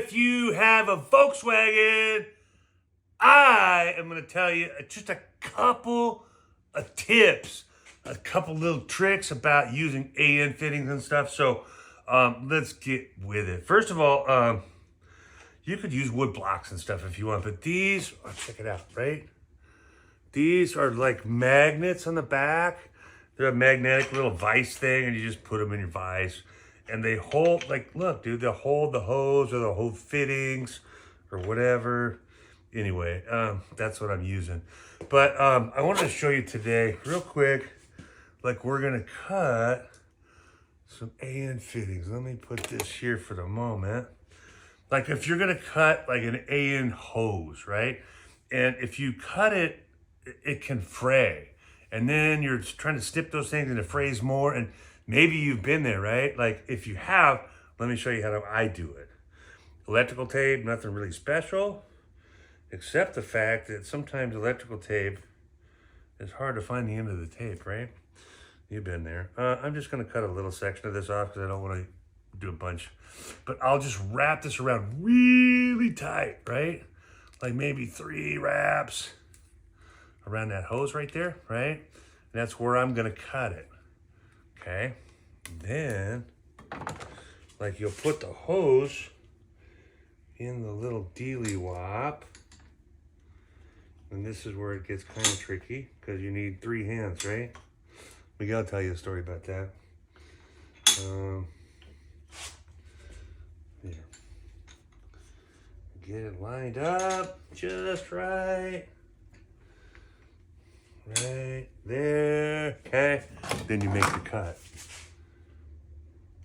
if you have a Volkswagen, I am going to tell you just a couple of tips, a couple little tricks about using AN fittings and stuff. So let's get with it. First of all, you could use wood blocks and stuff if you want, but these, oh, check it out, right? These are like magnets on the back. They're a magnetic little vise thing, and you just put them in your vise. And they hold, like, look, dude, they'll hold the hose or they'll hold fittings or whatever. Anyway, that's what I'm using. But I wanted to show you today, real quick, like we're gonna cut some AN fittings. Let me put this here for the moment. Like if you're gonna cut like an AN hose, right? And if you cut it, it can fray. And then you're trying to snip those things and it frays more. And maybe you've been there, right? Like if you have, let me show you how I do it. Electrical tape, nothing really special, except the fact that sometimes electrical tape is hard to find the end of the tape, right? You've been there. I'm just gonna cut a little section of this off because I don't wanna do a bunch. But I'll just wrap this around really tight, right? Like maybe 3 wraps around that hose right there, right? And that's where I'm gonna cut it, okay? Then, like you'll put the hose in the little dealy wop, and this is where it gets kind of tricky because you need 3 hands, right? Miguel will tell you a story about that. Yeah. Get it lined up just right. Right there, okay? Then you make the cut.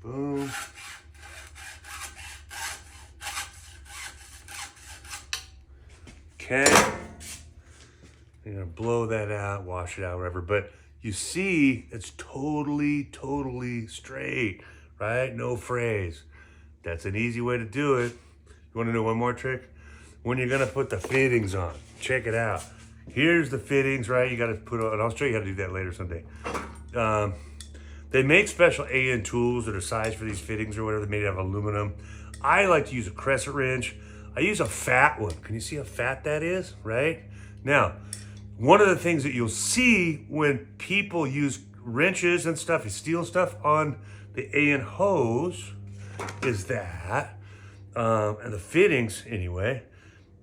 Boom. Okay. You're gonna blow that out, wash it out, whatever. But you see, it's totally straight, right? No frays. That's an easy way to do it. You wanna know one more trick? When you're gonna put the fittings on, check it out. Here's the fittings, right? You gotta put on, and I'll show you how to do that later someday. They make special AN tools that are sized for these fittings or whatever. They're made out of aluminum. I like to use a crescent wrench. I use a fat one. Can you see how fat that is, right? Now, one of the things that you'll see when people use wrenches and stuff, steel stuff on the AN hose is that, and the fittings anyway,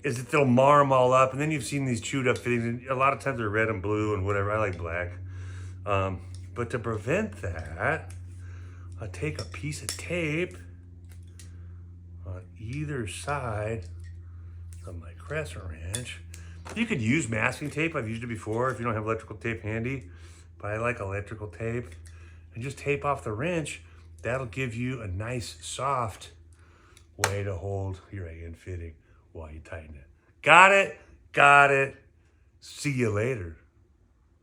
is that they'll mar them all up. And then you've seen these chewed up fittings, and a lot of times they're red and blue and whatever. I like black. But to prevent that, I'll take a piece of tape on either side of my crescent wrench. You could use masking tape. I've used it before if you don't have electrical tape handy. But I like electrical tape. And just tape off the wrench. That'll give you a nice, soft way to hold your AN fitting while you tighten it. Got it? Got it. See you later.